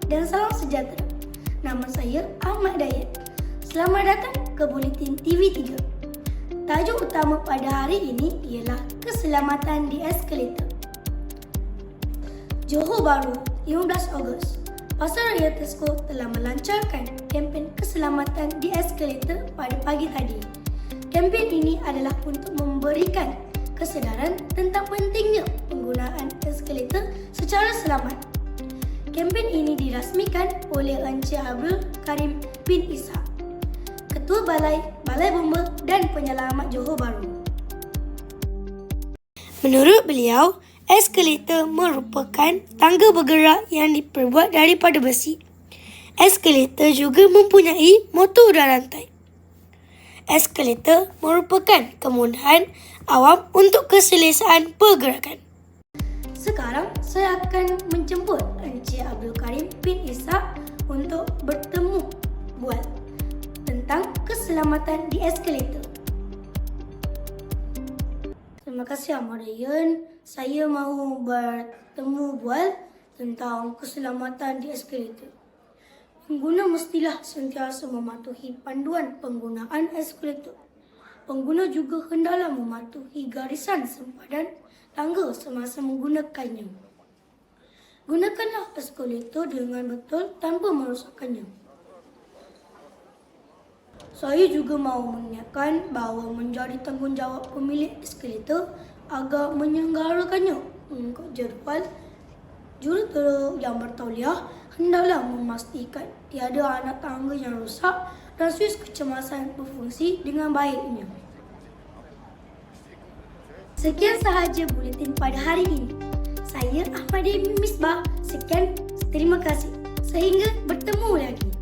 dan salam sejahtera. Nama saya Ahmad Dayat. Selamat datang ke Buletin TV3. Tajuk utama pada hari ini ialah keselamatan di eskalator. Johor Bahru, 15 Ogos. Pasaraya Tesco telah melancarkan kempen keselamatan di eskalator pada pagi tadi. Kempen ini adalah untuk memberikan kesedaran tentang pentingnya penggunaan eskalator secara selamat. Kempen ini dirasmikan oleh Encik Abdul Karim bin Ishak, Ketua Balai Bomba dan Penyelamat Johor Bahru. Menurut beliau, eskalator merupakan tangga bergerak yang diperbuat daripada besi. Eskalator juga mempunyai motor dan rantai. Eskalator merupakan kemudahan awam untuk keselesaan pergerakan. Sekarang saya akan menjemput Encik Abdul Karim bin Ishak untuk bertemu bual tentang keselamatan di eskalator. Terima kasih Ahmad Ryan. Saya mahu bertemu bual tentang keselamatan di eskalator. Pengguna mestilah sentiasa mematuhi panduan penggunaan eskalator. Pengguna juga hendaklah mematuhi garisan sempadan tangga semasa menggunakannya. Gunakanlah eskalator dengan betul tanpa merosakkannya. Saya juga mahu mengingatkan bahawa menjadi tanggungjawab pemilik eskalator agar menyelenggarakannya mengikut jadual. Jurutera yang bertauliah hendaklah memastikan tiada anak tangga yang rosak dan suis kecemasan berfungsi dengan baiknya. Sekian sahaja buletin pada hari ini. Saya Ahmad Misbah. Sekian, terima kasih. Sehingga bertemu lagi.